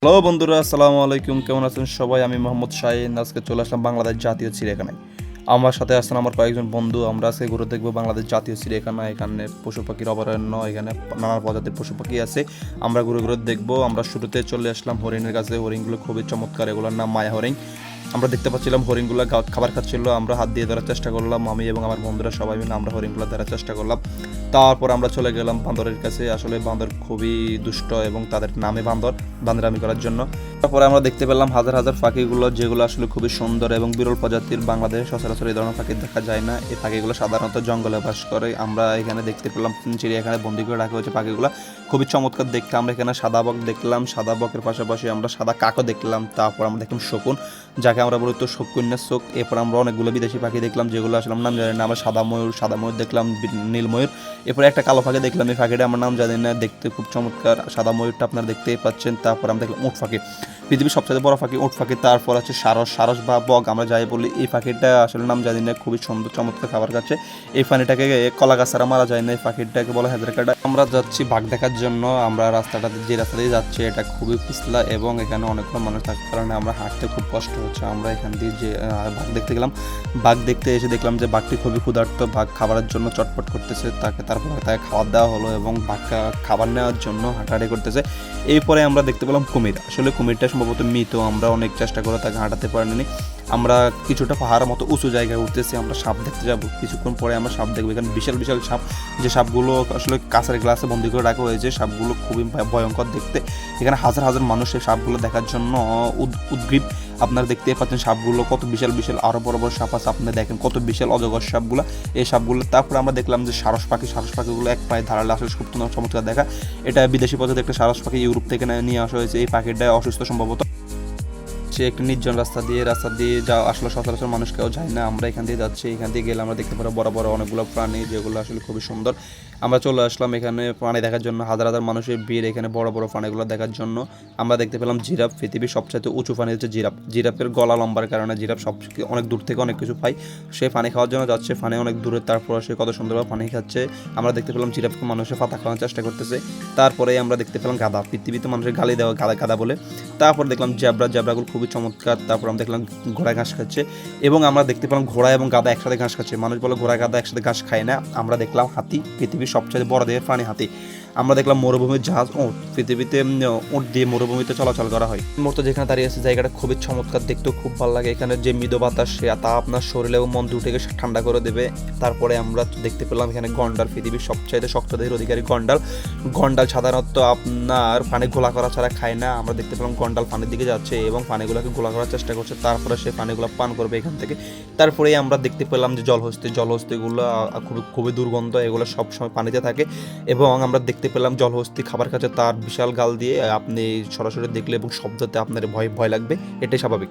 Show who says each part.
Speaker 1: Hello বন্ধুরা, আসসালামু আলাইকুম। কেমন আছেন সবাই? আমি মোহাম্মদ শাহিন। আজকে চলে আসলাম বাংলাদেশ জাতীয় চিড়িয়াখানায়। আমার সাথে আসছেন আমার কয়েকজন বন্ধু। আমরা আজকে ঘুরে দেখবো বাংলাদেশ জাতীয় চিড়িয়াখানা। এখানে পশু পাখির অভয়ারণ্য, এখানে নানা প্রজাতির পশু পাখি আছে। আমরা ঘুরে ঘুরে দেখবো। আমরা শুরুতে চলে আসলাম হরিণের কাছে। হরিণগুলো খুবই চমৎকার, এগুলোর নাম মায়া হরিণ। আমরা দেখতে পাচ্ছিলাম হরিণগুলো খাবার খাচ্ছিল। আমরা হাত দিয়ে ধরার চেষ্টা করলাম, আমি এবং আমার বন্ধুরা সবাই মিলে আমরা হরিণগুলো ধরার চেষ্টা করলাম। তারপর আমরা চলে গেলাম বান্দরের কাছে। আসলে বান্দর খুবই দুষ্ট এবং তাদের নামে বান্দর, বান্দরামি করার জন্য। তারপরে আমরা দেখতে পেলাম হাজার হাজার পাখিগুলো, যেগুলো আসলে খুবই সুন্দর এবং বিরল প্রজাতির। বাংলাদেশে সচরাচর এই ধরনের পাখি দেখা যায় না। এই পাখিগুলো সাধারণত জঙ্গলে বাস করে। আমরা এখানে দেখতে পেলাম চিড়িয়াখানায় বন্দি করে রাখা হয়েছে পাখিগুলো, খুবই চমৎকার দেখতে। আমরা এখানে সাদা বক দেখলাম, সাদা বকের পাশাপাশি আমরা সাদা কাকও দেখলাম। তারপর আমরা দেখলাম শকুন, যাকে আমরা বলি তো শকুন্যার চোখ। এরপর আমরা অনেকগুলো বিদেশি পাখি দেখলাম, যেগুলো আসলে নাম জানি না। আমরা সাদা ময়ূর দেখলাম, নীল ময়ূর। এরপরে একটা কালো পাখি দেখলাম, এই পাখিটা আমার নাম জানি না, দেখতে খুব চমৎকার। সাদা ময়ূরটা আপনারা দেখতেই পাচ্ছেন। তারপর আমরা দেখলাম উট পাখি, পৃথিবীর সবচেয়ে বড় পাখি উট পাখি। তারপর আছে সারস বা বক, আমরা যাই বলি। এই পাখিটা আসলে নাম জানি না, খুবই সুন্দর চমৎকার খাবার খাচ্ছে। এই পানিটাকে কলা গাছারা মারা যায় না, এই পাখিটাকে বলা হাজার কাটা। আমরা যাচ্ছি বাঘ দেখার জন্য। আমরা যে রাস্তা দিয়ে যাচ্ছি এটা খুবই পিছলা এবং এখানে অনেকগুলো মানুষ থাকার কারণে আমরা হাঁটতে খুব কষ্ট হচ্ছে। আমরা এখান দিয়ে যে বাঘ দেখতে গেলাম, বাঘ দেখতে এসে দেখলাম যে বাঘটি খুবই ক্ষুধার্ত। বাঘ খাবারের জন্য চটপট করতেছে, তারপরে তাকে খাবার দেওয়া হলো এবং বাঘ খাবার নেওয়ার জন্য হাঁটাহাঁটি করতেছে। এরপরে আমরা দেখতে পেলাম কুমির। আসলে কুমিরটা সম্ভবত মৃত, আমরা অনেক চেষ্টা করে তাকে হাঁটাতে পারিনি। আমরা কিছুটা পাহাড়ের মতো উঁচু জায়গায় উঠতেছি, আমরা সাপ দেখতে যাব। কিছুক্ষণ পরে আমরা সাপ দেখবো। এখানে বিশাল বিশাল সাপ, যে সাপগুলো আসলে কাঁচের গ্লাসে বন্দি করে রাখা হয়েছে। সাপগুলো খুবই ভয়ঙ্কর দেখতে। এখানে হাজার হাজার মানুষ এই সাপগুলো দেখার জন্য উদ্গ্রীব। আপনারা দেখতেই পাচ্ছেন সাপগুলো কত বিশাল বিশাল, আরও বড় বড় সাপ আছে। আপনি দেখেন কত বিশাল অজগর সাপগুলো, এই সাপগুলো। তারপরে আমরা দেখলাম যে সারস পাখিগুলো এক পায়ে ধারালে আসলে খুব চমৎকার দেখা। এটা বিদেশি প্রজাতির একটা সারস পাখি, ইউরোপ থেকে নিয়ে আসা হয়েছে। এই পাখিটা অসুস্থ সম্ভবত। সে একটি নির্জন রাস্তা দিয়ে আসলে সচরাচর মানুষ কেউ যায় না। আমরা এখান দিয়ে যাচ্ছি, এখান দিয়ে গেলে আমরা দেখতে পারবো বড় বড় অনেকগুলো প্রাণী, যেগুলো আসলে খুবই সুন্দর। আমরা চলে আসলাম এখানে প্রাণী দেখার জন্য। হাজার হাজার মানুষের ভিড় এখানে বড় বড় প্রাণীগুলো দেখার জন্য। আমরা দেখতে পেলাম জিরাফ, পৃথিবীর সবচেয়ে উঁচু প্রাণী হচ্ছে জিরাফ। জিরাফের গলা লম্বার কারণে জিরাফ অনেক দূর থেকে অনেক কিছু পায়। সে পানি খাওয়ার জন্য যাচ্ছে, পানি অনেক দূরে, তারপর সে কত সুন্দরভাবে পানি খাচ্ছে। আমরা দেখতে পেলাম জিরাফকে মানুষের পাতা খাওয়ার চেষ্টা করতেছে। তারপরে আমরা দেখতে পেলাম গাধা, পৃথিবীতে মানুষের গালি দেওয়া গাধা বলে। তারপর দেখলাম জেব্রাগুলো খুবই চমৎকার। তারপর আমরা দেখলাম ঘোড়া ঘাস খাচ্ছে এবং আমরা দেখতে পেলাম ঘোড়া এবং গাধা একসাথে ঘাস খাচ্ছে। মানুষ বলে ঘোড়া গাধা একসাথে ঘাস খায় না। আমরা দেখলাম হাতি, পৃথিবীর সবচেয়ে বড় দেহের প্রাণী হাতি। আমরা দেখলাম মরুভূমির জাহাজ উট, পৃথিবীতে উট দিয়ে মরুভূমিতে চলাচল করা হয়। মুহূর্তে যেখানে দাঁড়িয়ে আছে জায়গাটা খুবই চমৎকার, দেখতেও খুব ভালো লাগে। এখানে যে মৃদু বাতাস, তা আপনার শরীরে এবং মন দুটোকে ঠান্ডা করে দেবে। তারপরে আমরা দেখতে পেলাম এখানে গন্ডার, পৃথিবীর সবচাইতে শক্ত দেহের অধিকারী গন্ডাল সাধারণত আপনার পানি ঘোলা করা ছাড়া খায় না। আমরা দেখতে পেলাম গন্ডাল পানির দিকে যাচ্ছে এবং পানিগুলোকে ঘোলা করার চেষ্টা করছে। তারপরে সে পানিগুলো পান করবে এখান থেকে। তারপরে আমরা দেখতে পেলাম যে জলহস্তিগুলো খুবই দুর্গন্ধ, এগুলো সবসময় পানিতে থাকে। এবং আমরা দেখতে পেলাম জলহস্তি খাবার খাচ্ছে তার বিশাল গাল দিয়ে। আপনি সরাসরি দেখলে এবং শব্দতে আপনার ভয় লাগবে, এটাই স্বাভাবিক।